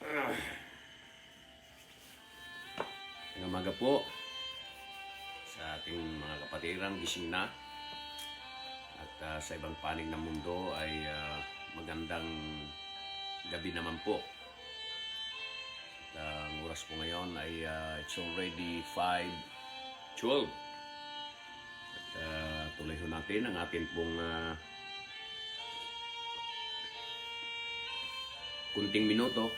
Ngayong umaga po sa ating mga kapatirang gising na at sa ibang panig ng mundo ay magandang gabi naman po. At ang oras po ngayon ay it's already 5:12. At tuloy ho natin ang ating pong kunting minuto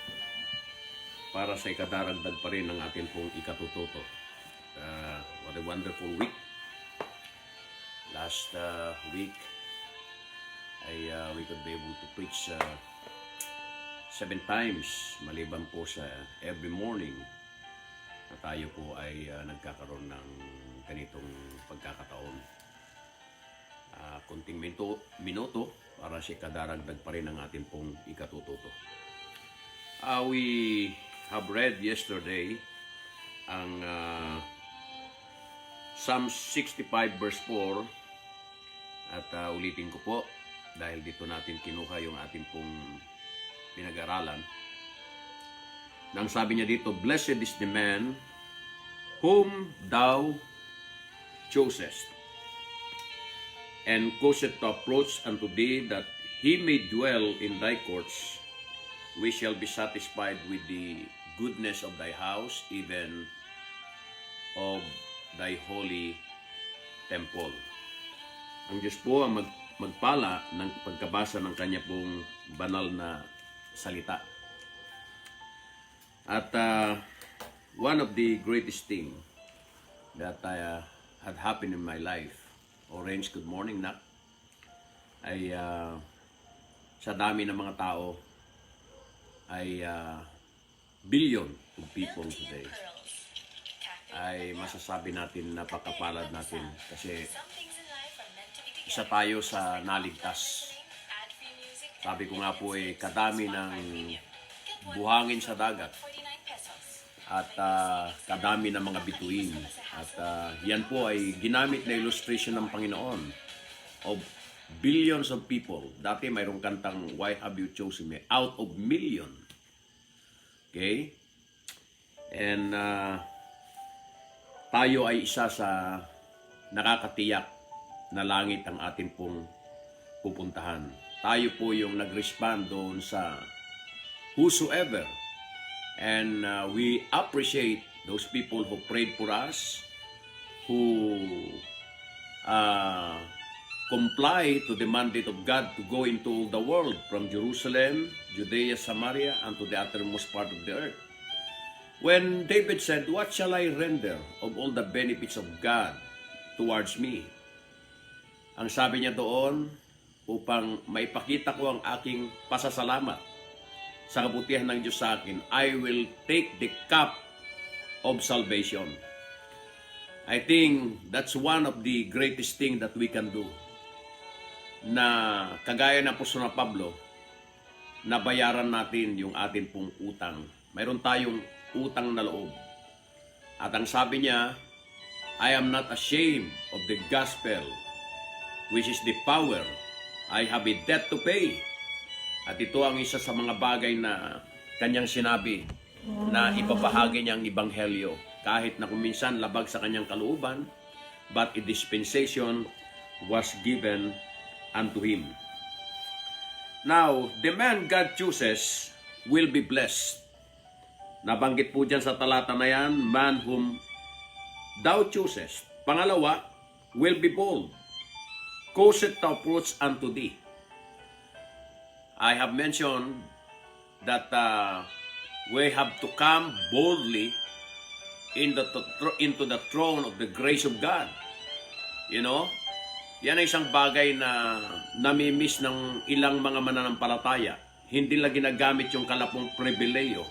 para sa ikadaragdag pa rin ng ating pong ikatututo. What a wonderful week. Last week ay we could be able to preach 7 times maliban po sa every morning na tayo po ay nagkakaroon ng ganitong pagkakataon. Kunting minuto para sa ikadaragdag pa rin ng ating pong ikatututo. We have read yesterday ang Psalm 65 verse 4 at ulitin ko po dahil dito natin kinuha yung ating pong pinag-aralan. Nang sabi niya dito, "Blessed is the man whom thou chosest, and causeth to approach unto thee, that he may dwell in thy courts. We shall be satisfied with the goodness of thy house, even of thy holy temple." Ang Diyos po ang magpala ng pagkabasa ng kanya pong banal na salita. At one of the greatest thing that had happened in my life, Orange, good morning, Nak, ay sa dami ng mga tao ay billion of people today, ay masasabi natin napakapalad natin kasi isa tayo sa naligtas. Sabi ko nga po kadami ng buhangin sa dagat at kadami ng mga bituin. At yan po ay ginamit na illustration ng Panginoon of billions of people. Dati mayroong kantang, "Why have you chosen me?" Out of million. Okay? And tayo ay isa sa nakakatiyak na langit ang atin pong pupuntahan. Tayo po yung nag-respond doon sa whosoever. And we appreciate those people who prayed for us, who comply to the mandate of God to go into all the world, from Jerusalem, Judea, Samaria, and to the uttermost part of the earth. When David said, "What shall I render of all the benefits of God towards me?" Ang sabi niya doon, upang maipakita ko ang aking pasasalamat sa kabutihan ng Diyos sa akin, I will take the cup of salvation. I think that's one of the greatest thing that we can do. Na kagaya ng apostol na Pablo, nabayaran natin yung atin pong utang. Mayroon tayong utang na loob. At ang sabi niya, "I am not ashamed of the gospel, which is the power. I have a debt to pay." At ito ang isa sa mga bagay na kanyang sinabi na ipapahagi niya ang ebanghelyo. Kahit na kuminsan labag sa kanyang kalooban, but a dispensation was given unto him. Now, the man God chooses will be blessed. Nabanggit po dyan sa talata na yan, "Man whom thou choosest." Pangalawa, will be bold. "Causeth to approach unto thee." I have mentioned that we have to come boldly into the throne of the grace of God. You know, yan ay isang bagay na namimiss ng ilang mga mananampalataya. Hindi lang ginagamit yung kalapong pribileyo.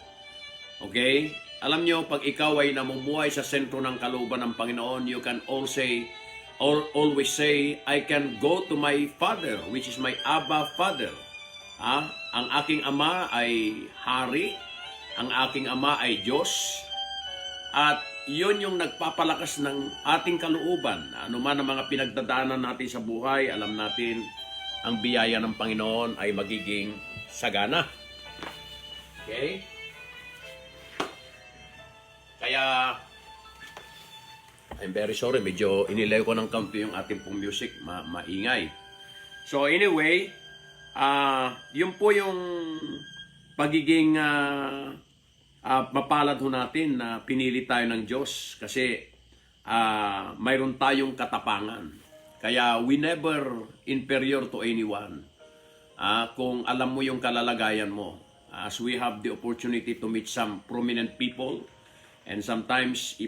Okay? Alam nyo, pag ikaw ay namumuhay sa sentro ng kalooban ng Panginoon, you can always say, "I can go to my Father, which is my Abba Father." Ang aking Ama ay Hari, ang aking Ama ay Diyos, at yun yung nagpapalakas ng ating kalooban. Ano man ang mga pinagdadaanan natin sa buhay, alam natin ang biyaya ng Panginoon ay magiging sagana. Okay? Kaya, I'm very sorry, medyo inilay ko ng kaunti yung ating pong music, maingay. So anyway, yun po yung pagiging mapalad ho natin na pinili tayo ng Diyos kasi mayroon tayong katapangan. Kaya we never inferior to anyone. Kung alam mo yung kalalagayan mo, as we have the opportunity to meet some prominent people, and sometimes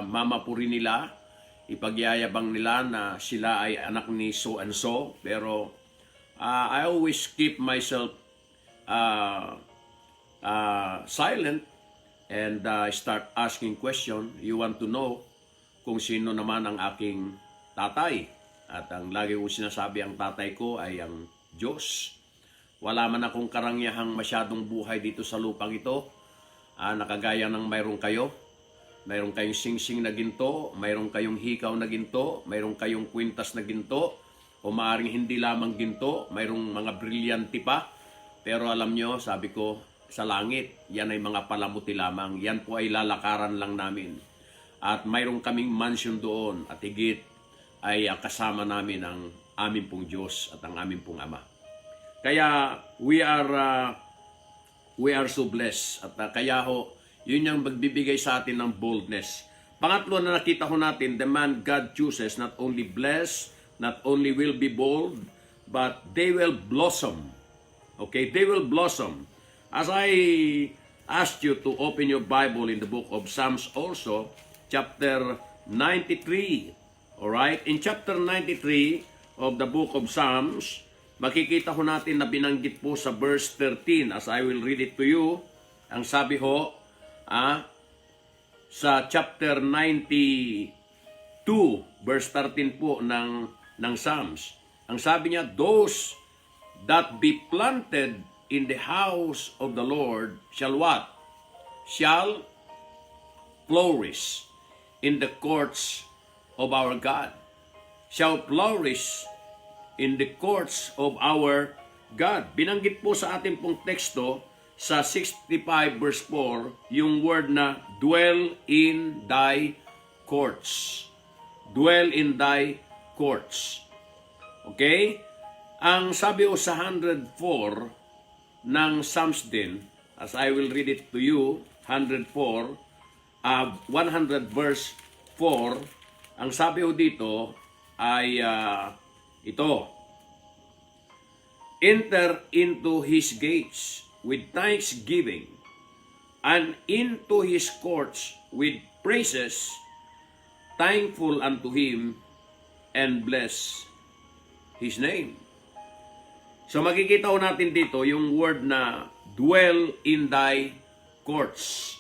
mamapuri nila, ipagyayabang nila na sila ay anak ni so and so. Pero I always keep myself silent and start asking question. You want to know kung sino naman ang aking tatay. At ang lagi ko sinasabi, ang tatay ko ay ang Diyos. Wala man akong karangyahang masyadong buhay dito sa lupang ito. Nakagaya ng mayroon kayo. Mayroon kayong singsing na ginto, mayroon kayong hikaw na ginto, mayroon kayong kwintas na ginto, o maaaring hindi lamang ginto, mayroong mga brilyante pa. Pero alam nyo, sabi ko, sa langit, yan ay mga palamuti lamang. Yan po ay lalakaran lang namin. At mayroon kaming mansion doon at higit ay kasama namin ang aming pong Diyos at ang aming pong Ama. Kaya we are so blessed at kaya ho, yun yung magbibigay sa atin ng boldness. Pangatlo na nakita ko natin, the man God chooses not only bless, not only will be bold, but they will blossom. Okay, they will blossom. As I asked you to open your Bible in the book of Psalms also, chapter 93. Alright, in chapter 93 of the book of Psalms, makikita ho natin na binanggit po sa verse 13, as I will read it to you. Ang sabi ho, sa chapter 92, verse 13 po ng Psalms. Ang sabi niya, those that be planted in the house of the Lord shall what? Shall flourish in the courts of our God. Shall flourish in the courts of our God. Binanggit po sa ating pong teksto sa 65 verse 4 yung word na dwell in thy courts. Dwell in thy courts. Okay? Ang sabi o sa 104 ng Psalms din, as I will read it to you, 100 verse 4, ang sabi o dito ay ito, enter into his gates with thanksgiving, and into his courts with praises, thankful unto him, and bless his name. So makikita ko natin dito yung word na dwell in thy courts.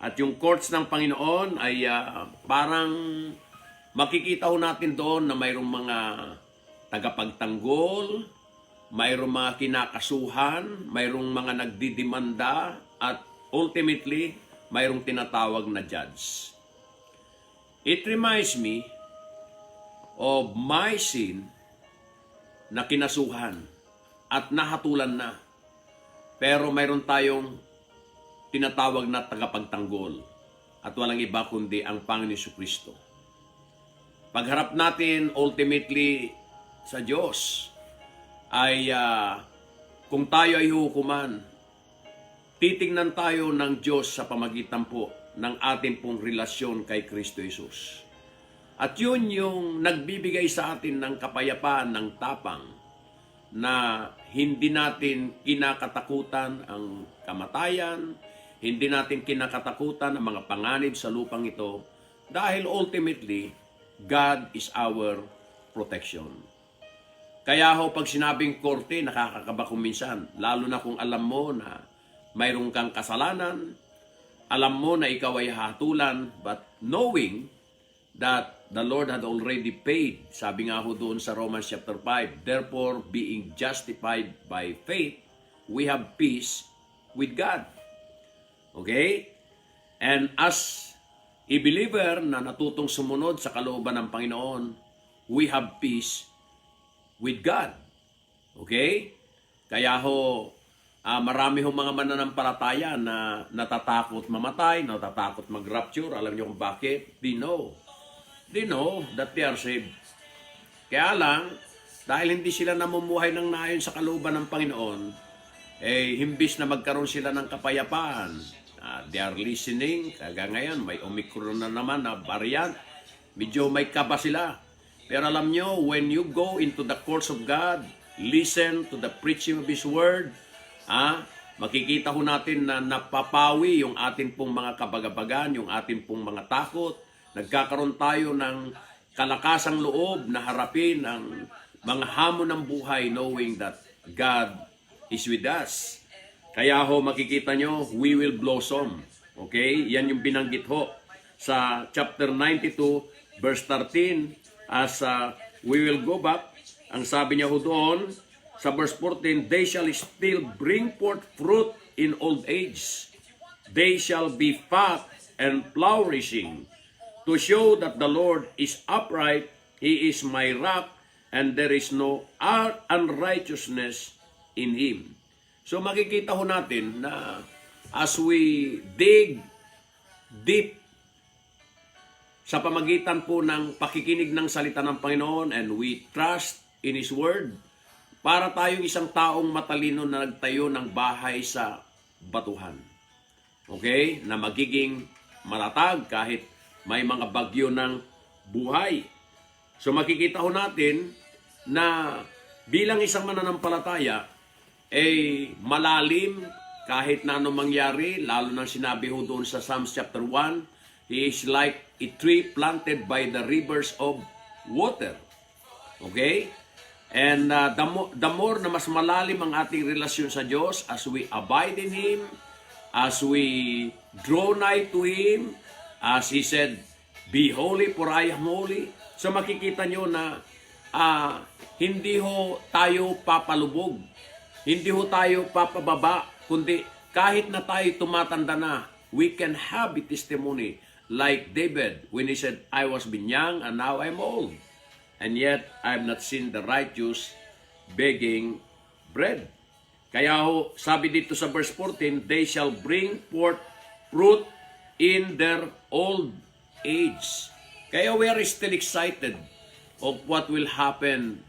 At yung courts ng Panginoon ay parang makikita ko natin doon na mayroong mga tagapagtanggol, mayroong mga kinakasuhan, mayroong mga nagdidimanda, at ultimately, mayroong tinatawag na judge. It reminds me of my sin na kinasuhan at nahatulan na. Pero mayroon tayong tinatawag na tagapagtanggol at walang iba kundi ang Panginoon Jesucristo. Pagharap natin ultimately sa Diyos ay kung tayo ay hukuman, titingnan tayo ng Diyos sa pamagitan po ng ating pong relasyon kay Kristo Jesus. At yun yung nagbibigay sa atin ng kapayapaan, ng tapang, na hindi natin kinakatakutan ang kamatayan, hindi natin kinakatakutan ang mga panganib sa lupang ito, dahil ultimately, God is our protection. Kaya ho, pag sinabing korte, nakakakaba kung minsan, lalo na kung alam mo na mayroong kang kasalanan, alam mo na ikaw ay hatulan, but knowing that the Lord had already paid, sabi nga ho doon sa Romans chapter 5, therefore being justified by faith, we have peace with God. Okay? And as a believer na natutong sumunod sa kalooban ng Panginoon, we have peace with God. Okay? Kaya ho, marami hong mga mananampalataya na natatakot mamatay, natatakot mag-rapture. Alam niyo kung bakit? They know that they are saved. Kaya lang, dahil hindi sila namumuhay ng naayon sa kalooban ng Panginoon, himbis na magkaroon sila ng kapayapaan, they are listening. Kaya ngayon, may Omicron na naman na variant. Medyo may kaba sila. Pero alam nyo, when you go into the courts of God, listen to the preaching of His Word, makikita ho natin na napapawi yung atin pong mga kabagabagan, yung atin pong mga takot. Nagkakaroon tayo ng kalakasang loob na harapin ang mga hamon ng buhay knowing that God is with us. Kaya ho makikita nyo, we will blossom. Okay? Yan yung binanggit ho sa chapter 92, verse 13. As we will go back, ang sabi niya ho doon, sa verse 14, they shall still bring forth fruit in old age. They shall be fat and flourishing, to show that the Lord is upright, He is my rock, and there is no unrighteousness in Him. So makikita ho natin na as we dig deep sa pamagitan po ng pakikinig ng salita ng Panginoon and we trust in His Word, para tayong isang taong matalino na nagtayo ng bahay sa batuhan. Okay? Na magiging matatag kahit may mga bagyo ng buhay. So makikita ho natin na bilang isang mananampalataya, malalim kahit na anong mangyari, lalo nang sinabi ho doon sa Psalms chapter 1, He is like a tree planted by the rivers of water. Okay? And the more na mas malalim ang ating relasyon sa Diyos as we abide in Him, as we draw nigh to Him, as He said, be holy for I am holy. So makikita nyo na hindi ho tayo papalubog, hindi ho tayo papababa, kundi kahit na tayo tumatanda na, we can have a testimony like David when he said, I was been young and now I'm old. And yet, I have not seen the righteous begging bread. Kaya ho, sabi dito sa verse 14, they shall bring forth fruit in their old age. Kaya we are still excited of what will happen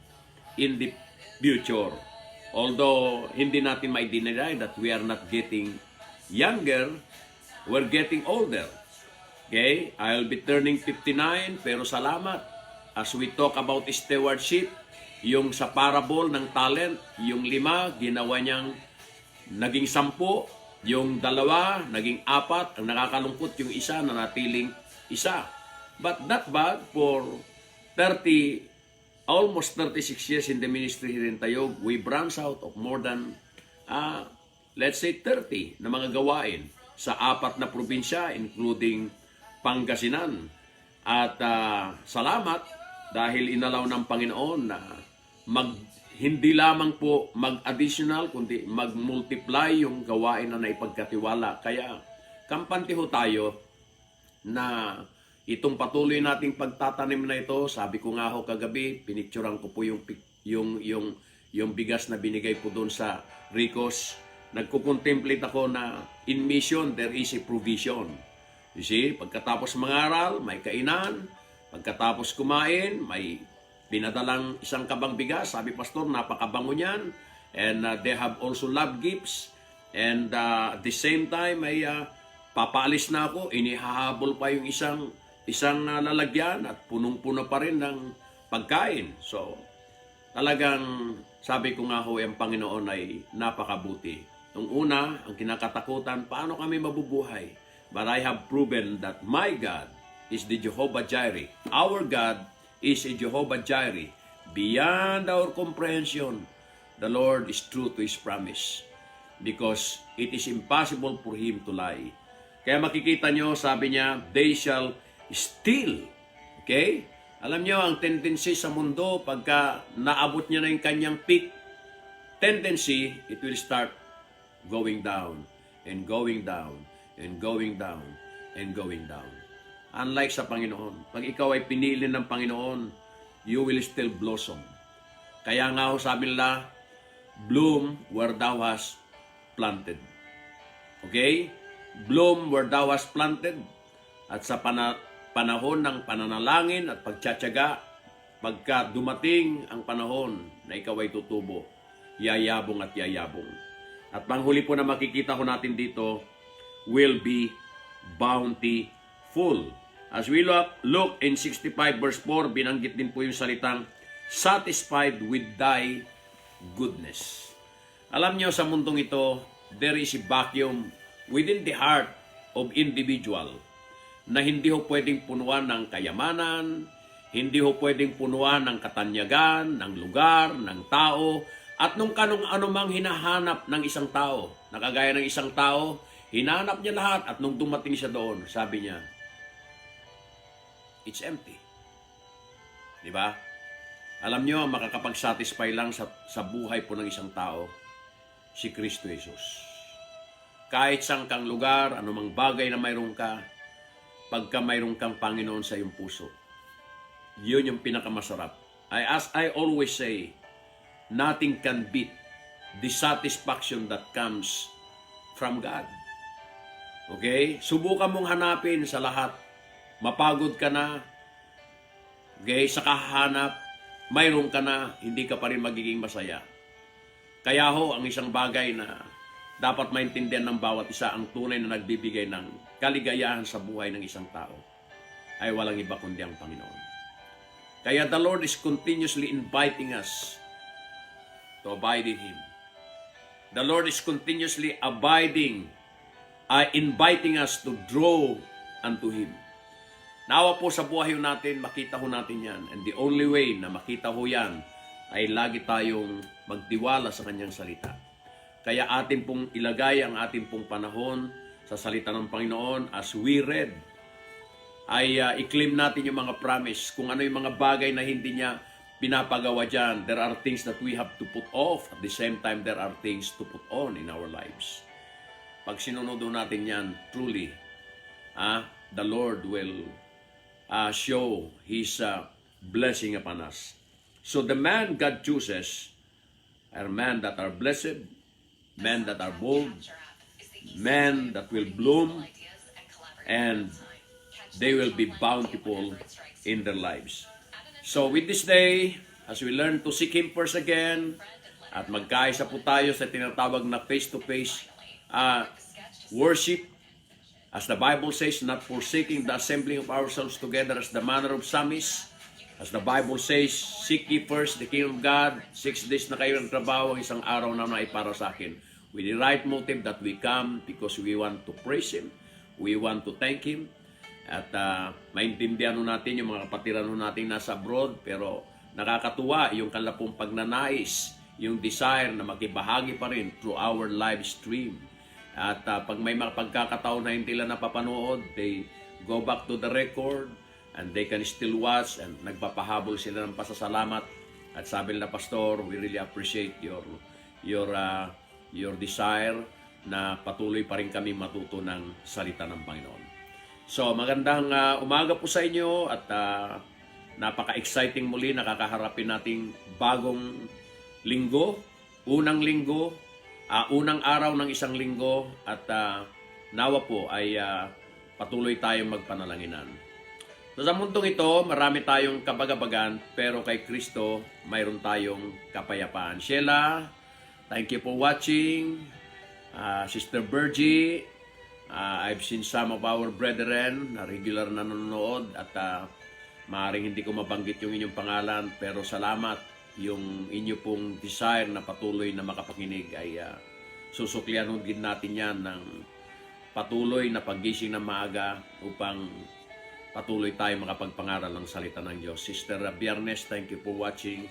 in the future. Although, hindi natin ma-deny that we are not getting younger, we're getting older. Okay? I'll be turning 59, pero salamat. As we talk about stewardship, yung sa parable ng talent, yung 5, ginawa niyang naging 10, yung 2, naging 4, ang nakakalungkot yung isa na natiling isa. But not bad for almost 36 years in the ministry here in Tayog, we branch out of more than, let's say 30 na mga gawain sa 4 na probinsya, including Pangasinan. At salamat, dahil inalaw ng Panginoon na hindi lamang po mag-additional, kundi mag-multiply yung gawain na naipagkatiwala. Kaya, kampante ho tayo na itong patuloy nating pagtatanim na ito. Sabi ko nga ho kagabi, pinicturean ko po yung bigas na binigay po doon sa Ricos. Nagko-contemplate ako na in mission, there is a provision. You see, pagkatapos mangaral, may kainan. Pagkatapos kumain, may pinadalang isang kabang bigas. Sabi, Pastor, napakabango niyan. And they have also love gifts. And at the same time, ay papaalis na ako. Inihahabol pa yung isang lalagyan at punong-puno pa rin ng pagkain. So, talagang sabi ko nga ho, ang Panginoon ay napakabuti. Nung una, ang kinakatakutan, paano kami mabubuhay? But I have proven that my God is the Jehovah Jireh. Our God is a Jehovah Jireh. Beyond our comprehension, the Lord is true to His promise. Because it is impossible for Him to lie. Kaya makikita nyo, sabi niya, they shall steal. Okay? Alam nyo, ang tendency sa mundo, pagka naabot niya na yung kanyang peak tendency, it will start going down, and going down, and going down, and going down. Unlike sa Panginoon, pag ikaw ay pinili ng Panginoon, you will still blossom. Kaya nga ho sabi nila, bloom where thou hast planted. Okay? Bloom where thou hast planted. At sa panahon ng pananalangin at pagtsatsaga, pagka dumating ang panahon na ikaw ay tutubo, yayabong at yayabong. At panghuli po na makikita ko natin dito, will be bountiful. As we look in 65 verse 4, binanggit din po yung salitang, satisfied with thy goodness. Alam nyo, sa mundong ito, there is a vacuum within the heart of individual na hindi ho pwedeng punuan ng kayamanan, hindi ho pwedeng punuan ng katanyagan, ng lugar, ng tao, at nung anumang hinahanap ng isang tao. Nakagaya ng isang tao, hinahanap niya lahat at nung dumating siya doon, sabi niya, it's empty. Di ba? Alam niyo, makakapag-satisfy lang sa buhay po ng isang tao, si Kristo Jesus. Kahit saan kang lugar, anumang bagay na mayroon ka, pagka mayroon kang Panginoon sa iyong puso, yun yung pinakamasarap. As I always say, nothing can beat the satisfaction that comes from God. Okay? Subukan mong hanapin sa lahat. Mapagod ka na. Okay? Sa kahanap, mayroon ka na, hindi ka pa rin magiging masaya. Kaya ho, ang isang bagay na dapat maintindihan ng bawat isa, ang tunay na nagbibigay ng kaligayahan sa buhay ng isang tao ay walang iba kundi ang Panginoon. Kaya the Lord is continuously inviting us to abide in Him. The Lord is continuously inviting us to draw unto Him. Nawa po sa buhay natin, makita ho natin yan. And the only way na makita ho yan ay lagi tayong magtiwala sa Kanyang salita. Kaya atin pong ilagay ang ating pong panahon sa salita ng Panginoon as we read. Ay i-claim natin yung mga promise. Kung ano yung mga bagay na hindi niya pinapagawa dyan, there are things that we have to put off. At the same time, there are things to put on in our lives. Pag sinunod natin yan, truly, the Lord will show His blessing upon us. So the man God chooses are men that are blessed, men that are bold, men that will bloom, and they will be bountiful in their lives. So with this day, as we learn to seek Him first again, at magkaisa po tayo sa tinatawag na face-to-face worship, as the Bible says, not forsaking the assembling of ourselves together as the manner of some is. As the Bible says, seek ye first the kingdom of God. 6 days na kayo ng trabaho, isang araw na ay para sa akin. With the right motive that we come because we want to praise Him, we want to thank Him, at maintindihan natin yung mga kapatiran natin nasa abroad, pero nakakatuwa yung kalapong pagnanais, yung desire na makibahagi pa rin through our live stream. At pag may mga pagkakataon na hindi lang napapanood, they go back to the record and they can still watch and nagpapahabol sila ng pasasalamat. At sabi nila, Pastor, we really appreciate your desire na patuloy pa rin kami matuto ng salita ng Panginoon. So, magandang umaga po sa inyo at napaka-exciting muli nakakaharapin nating bagong linggo, unang araw ng isang linggo at nawa po ay patuloy tayong magpanalanginan. So, sa mundong ito, marami tayong kabagabagan pero kay Kristo mayroon tayong kapayapaan. Sheila, thank you for watching. Sister Virgie, I've seen some of our brethren na regular na nanonood at maaaring hindi ko mabanggit yung inyong pangalan pero salamat yung inyo pong desire na patuloy na makapakinig ay susuklian din natin yan ng patuloy na paggising na maaga upang patuloy tayo makapagpangaral ng salita ng Diyos. Sister Biernes, thank you for watching.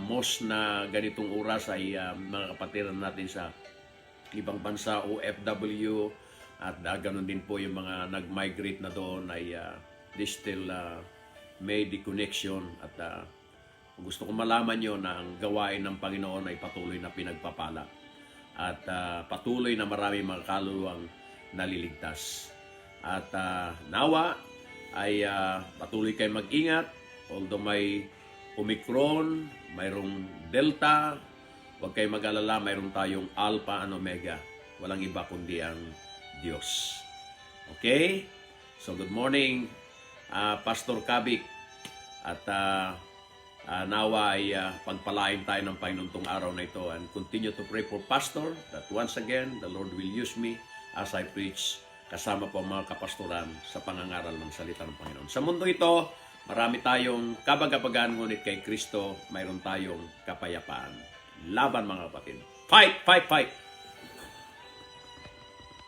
Most na ganitong oras ay mga kapatiran natin sa ibang bansa, OFW, at ganun din po yung mga nag-migrate na doon ay they still made the connection at gusto ko malaman nyo na ang gawain ng Panginoon ay patuloy na pinagpapala at patuloy na marami mga kaluluwang naliligtas. At nawa ay patuloy kayo mag-ingat although may Omicron, mayroong Delta, Huwag kayong mag-alala, mayroon tayong Alpha and Omega. Walang iba kundi ang Diyos. Okay? So good morning, Pastor Kabik. At nawa ay pagpalain tayo ng Panginoon tong araw na ito, and continue to pray for Pastor that once again, the Lord will use me as I preach kasama po ang mga kapastoran sa pangangaral ng salita ng Panginoon. Sa mundo ito, marami tayong kabagabagan, ngunit kay Kristo mayroon tayong kapayapaan. Laban mga kapatid. Fight, fight, fight!